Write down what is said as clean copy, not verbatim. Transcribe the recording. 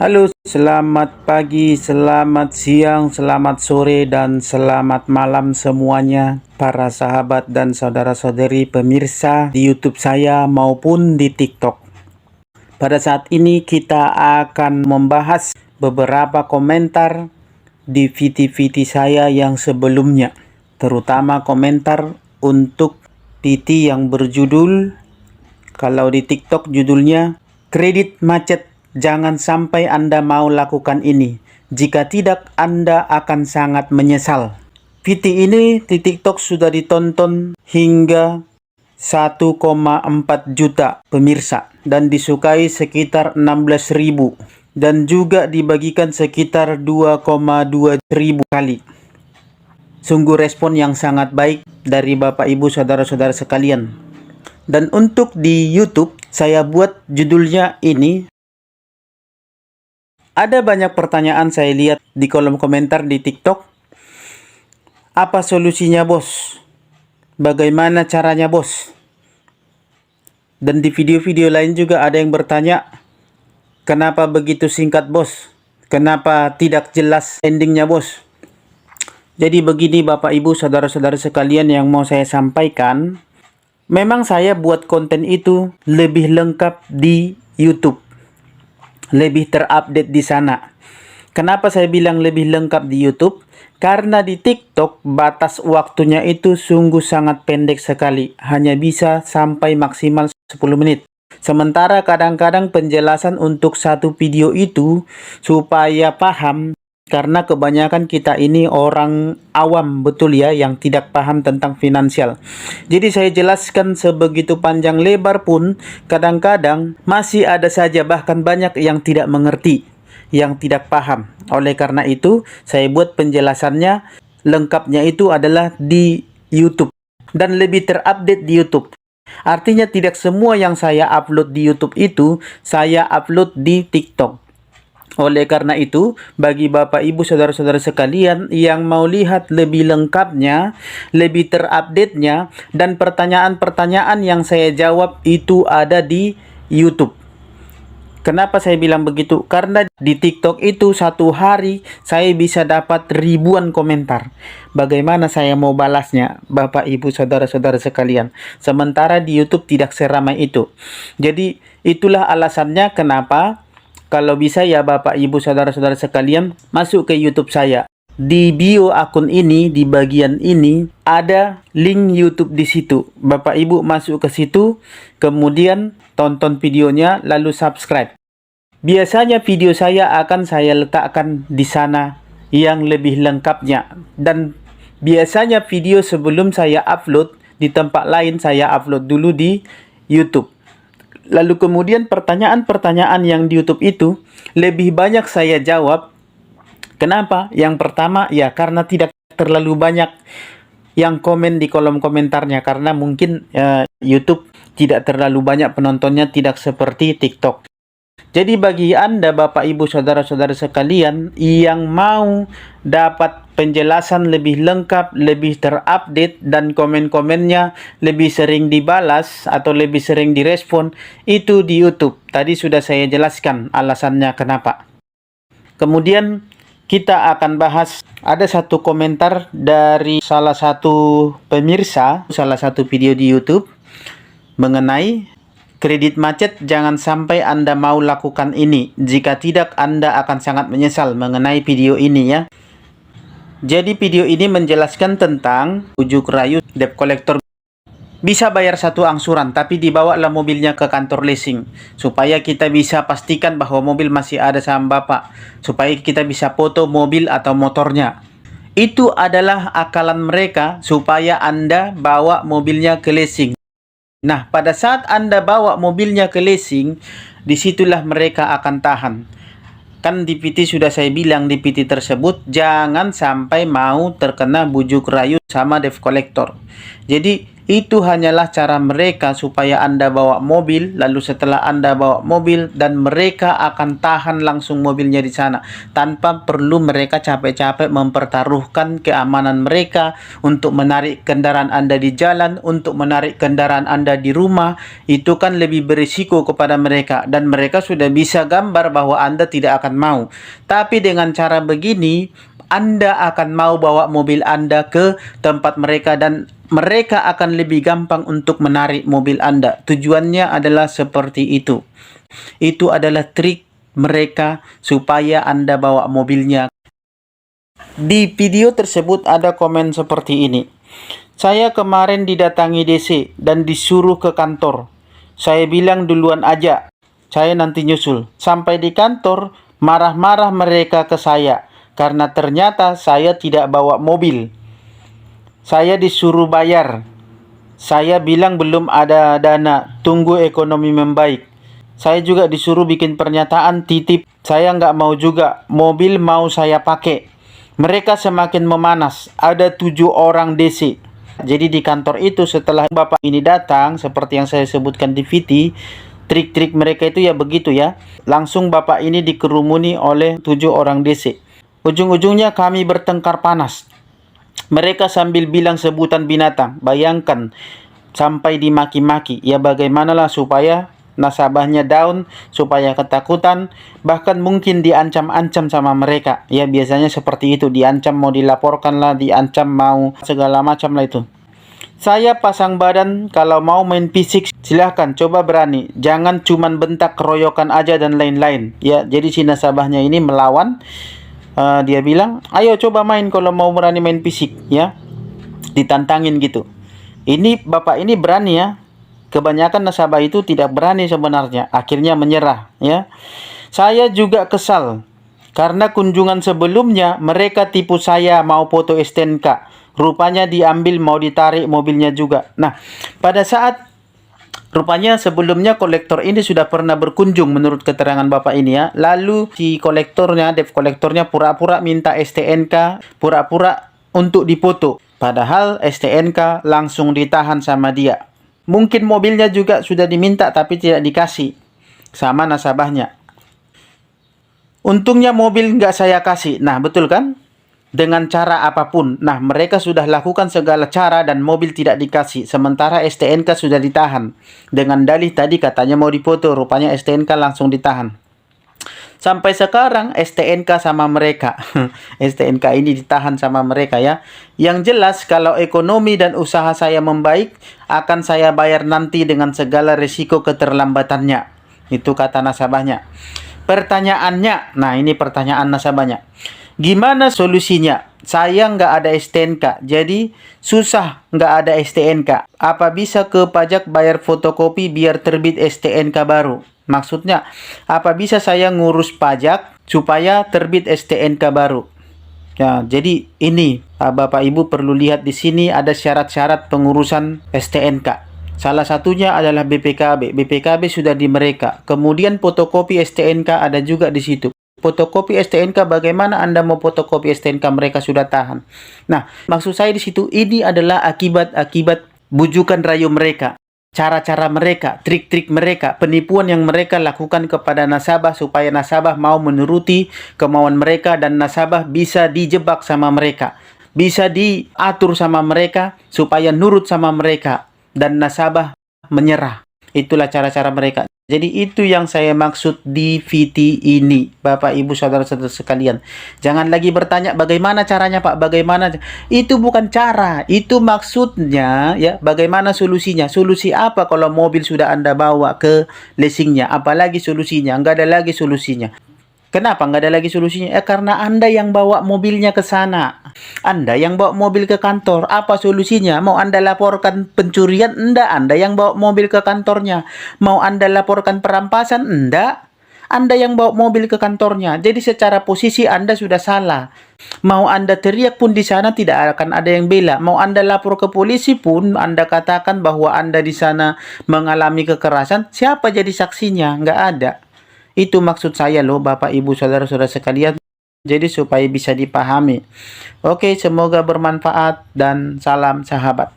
Halo, selamat pagi, selamat siang, selamat sore, dan selamat malam semuanya para sahabat dan saudara-saudari pemirsa di YouTube saya maupun di TikTok. Pada saat ini kita akan membahas beberapa komentar di VT-VT saya yang sebelumnya, terutama komentar untuk VT yang berjudul, kalau di TikTok judulnya kredit macet. Jangan sampai Anda mau lakukan ini. Jika tidak, Anda akan sangat menyesal. VT ini di TikTok sudah ditonton hingga 1,4 juta pemirsa dan disukai sekitar 16.000 dan juga dibagikan sekitar 2,2 ribu kali. Sungguh respon yang sangat baik dari Bapak Ibu saudara-saudara sekalian. Dan untuk di YouTube saya buat judulnya ini. Ada banyak pertanyaan saya lihat di kolom komentar di TikTok. Apa solusinya, bos? Bagaimana caranya, bos? Dan di video-video lain juga ada yang bertanya, kenapa begitu singkat, bos? Kenapa tidak jelas endingnya, bos? Jadi begini Bapak Ibu saudara-saudara sekalian yang mau saya sampaikan. Memang saya buat konten itu lebih lengkap di YouTube. Lebih terupdate di sana. Kenapa saya bilang lebih lengkap di YouTube? Karena di TikTok batas waktunya itu sungguh sangat pendek sekali. Hanya bisa sampai maksimal 10 menit. Sementara kadang-kadang penjelasan untuk satu video itu supaya paham. Karena kebanyakan kita ini orang awam, betul ya, yang tidak paham tentang finansial. Jadi saya jelaskan sebegitu panjang lebar pun kadang-kadang masih ada saja bahkan banyak yang tidak mengerti, yang tidak paham. Oleh karena itu saya buat penjelasannya lengkapnya itu adalah di YouTube dan lebih terupdate di YouTube. Artinya tidak semua yang saya upload di YouTube itu saya upload di TikTok. Oleh karena itu, bagi Bapak Ibu saudara-saudara sekalian yang mau lihat lebih lengkapnya, lebih terupdate-nya, dan pertanyaan-pertanyaan yang saya jawab itu ada di YouTube. Kenapa saya bilang begitu? Karena di TikTok itu satu hari saya bisa dapat ribuan komentar. Bagaimana saya mau balasnya, Bapak Ibu saudara-saudara sekalian? Sementara di YouTube tidak seramai itu. Jadi itulah alasannya kenapa kalau bisa ya Bapak Ibu saudara-saudara sekalian masuk ke YouTube saya. Di bio akun ini, di bagian ini ada link YouTube di situ. Bapak Ibu masuk ke situ, kemudian tonton videonya lalu subscribe. Biasanya video saya akan saya letakkan di sana yang lebih lengkapnya. Dan biasanya video sebelum saya upload di tempat lain saya upload dulu di YouTube. Lalu kemudian pertanyaan-pertanyaan yang di YouTube itu lebih banyak saya jawab. Kenapa? Yang pertama ya karena tidak terlalu banyak yang komen di kolom komentarnya. Karena mungkin YouTube tidak terlalu banyak penontonnya, tidak seperti TikTok. Jadi bagi Anda Bapak Ibu saudara-saudara sekalian yang mau dapat penjelasan lebih lengkap, lebih terupdate dan komen-komennya lebih sering dibalas atau lebih sering direspon itu di YouTube. Tadi sudah saya jelaskan alasannya kenapa. Kemudian kita akan bahas ada satu komentar dari salah satu pemirsa salah satu video di YouTube mengenai kredit macet. Jangan sampai Anda mau lakukan ini. Jika tidak, Anda akan sangat menyesal mengenai video ini ya. Jadi video ini menjelaskan tentang ujuk rayu debt collector. Bisa bayar satu angsuran, tapi dibawalah mobilnya ke kantor leasing. Supaya kita bisa pastikan bahwa mobil masih ada sama Bapak. Supaya kita bisa foto mobil atau motornya. Itu adalah akalan mereka supaya Anda bawa mobilnya ke leasing. Nah, pada saat Anda bawa mobilnya ke leasing, disitulah mereka akan tahan. Kan di PT sudah saya bilang di PT tersebut, jangan sampai mau terkena bujuk rayu sama debt collector. Jadi, Itu hanyalah cara mereka supaya Anda bawa mobil, lalu setelah Anda bawa mobil dan mereka akan tahan langsung mobilnya di sana tanpa perlu mereka capek-capek mempertaruhkan keamanan mereka untuk menarik kendaraan Anda di jalan, untuk menarik kendaraan Anda di rumah. Itu kan lebih berisiko kepada mereka dan mereka sudah bisa gambar bahwa Anda tidak akan mau. Tapi dengan cara begini, Anda akan mau bawa mobil Anda ke tempat mereka dan mereka akan lebih gampang untuk menarik mobil Anda. Tujuannya adalah seperti itu. Itu adalah trik mereka supaya Anda bawa mobilnya. Di video tersebut ada komen seperti ini. Saya kemarin didatangi DC dan disuruh ke kantor. Saya bilang duluan aja, saya nanti nyusul. Sampai di kantor, marah-marah mereka ke saya karena ternyata saya tidak bawa mobil. Saya disuruh bayar. Saya bilang belum ada dana, tunggu ekonomi membaik. Saya juga disuruh bikin pernyataan titip. Saya nggak mau juga, mobil mau saya pakai. Mereka semakin memanas, ada 7 orang DC. Jadi di kantor itu setelah bapak ini datang, seperti yang saya sebutkan di VT, trik-trik mereka itu ya begitu ya. Langsung bapak ini dikerumuni oleh 7 orang DC. Ujung-ujungnya kami bertengkar panas. Mereka sambil bilang sebutan binatang. Bayangkan, sampai dimaki-maki. Ya bagaimanalah supaya nasabahnya down, supaya ketakutan, bahkan mungkin diancam-ancam sama mereka. Ya biasanya seperti itu, diancam mau dilaporkan lah, diancam mau segala macam lah itu. Saya pasang badan, kalau mau main fisik silahkan, coba berani. Jangan cuman bentak, keroyokan aja dan lain-lain. Ya, jadi si nasabahnya ini melawan. Dia bilang, ayo coba main kalau mau berani main fisik, ya. Ditantangin gitu. Ini bapak ini berani ya. Kebanyakan nasabah itu tidak berani sebenarnya. Akhirnya menyerah, ya. Saya juga kesal karena kunjungan sebelumnya mereka tipu saya mau foto STNK. Rupanya diambil mau ditarik mobilnya juga. Nah, pada saat rupanya sebelumnya kolektor ini sudah pernah berkunjung menurut keterangan bapak ini ya. Lalu si kolektornya, debt kolektornya pura-pura minta STNK, pura-pura untuk dipoto. Padahal STNK langsung ditahan sama dia. Mungkin mobilnya juga sudah diminta tapi tidak dikasih sama nasabahnya. Untungnya mobil nggak saya kasih. Nah betul kan? Dengan cara apapun. Nah, mereka sudah lakukan segala cara dan mobil tidak dikasih. Sementara STNK sudah ditahan. Dengan dalih tadi katanya mau dipoto, rupanya STNK langsung ditahan. Sampai sekarang STNK sama mereka. STNK ini ditahan sama mereka ya. Yang jelas kalau ekonomi dan usaha saya membaik, akan saya bayar nanti dengan segala risiko keterlambatannya. Itu kata nasabahnya. Pertanyaannya, nah ini pertanyaan nasabahnya. Gimana solusinya? Saya nggak ada STNK, jadi susah nggak ada STNK. Apa bisa ke pajak bayar fotokopi biar terbit STNK baru? Maksudnya, apa bisa saya ngurus pajak supaya terbit STNK baru? Ya, jadi ini Bapak Ibu perlu lihat di sini ada syarat-syarat pengurusan STNK. Salah satunya adalah BPKB. BPKB sudah di mereka. Kemudian fotokopi STNK ada juga di situ. Fotokopi STNK, bagaimana Anda mau fotokopi STNK mereka sudah tahan. Nah, maksud saya di situ ini adalah akibat bujukan rayu mereka. Cara-cara mereka, trik-trik mereka, penipuan yang mereka lakukan kepada nasabah supaya nasabah mau menuruti kemauan mereka dan nasabah bisa dijebak sama mereka. Bisa diatur sama mereka supaya nurut sama mereka dan nasabah menyerah. Itulah cara-cara mereka. Jadi itu yang saya maksud di VT ini, Bapak Ibu Saudara-saudara sekalian. Jangan lagi bertanya bagaimana caranya Pak, bagaimana. Itu bukan cara, itu maksudnya ya, bagaimana solusinya. Solusi apa kalau mobil sudah Anda bawa ke leasingnya, apalagi solusinya, nggak ada lagi solusinya. Kenapa nggak ada lagi solusinya? Karena Anda yang bawa mobilnya ke sana. Anda yang bawa mobil ke kantor. Apa solusinya? Mau Anda laporkan pencurian? Enggak. Anda yang bawa mobil ke kantornya. Mau Anda laporkan perampasan? Enggak. Anda yang bawa mobil ke kantornya. Jadi secara posisi Anda sudah salah. Mau Anda teriak pun di sana tidak akan ada yang bela. Mau Anda lapor ke polisi pun Anda katakan bahwa Anda di sana mengalami kekerasan. Siapa jadi saksinya? Nggak ada. Itu maksud saya loh Bapak Ibu Saudara-saudara sekalian. Jadi supaya bisa dipahami. Oke, semoga bermanfaat dan salam sahabat.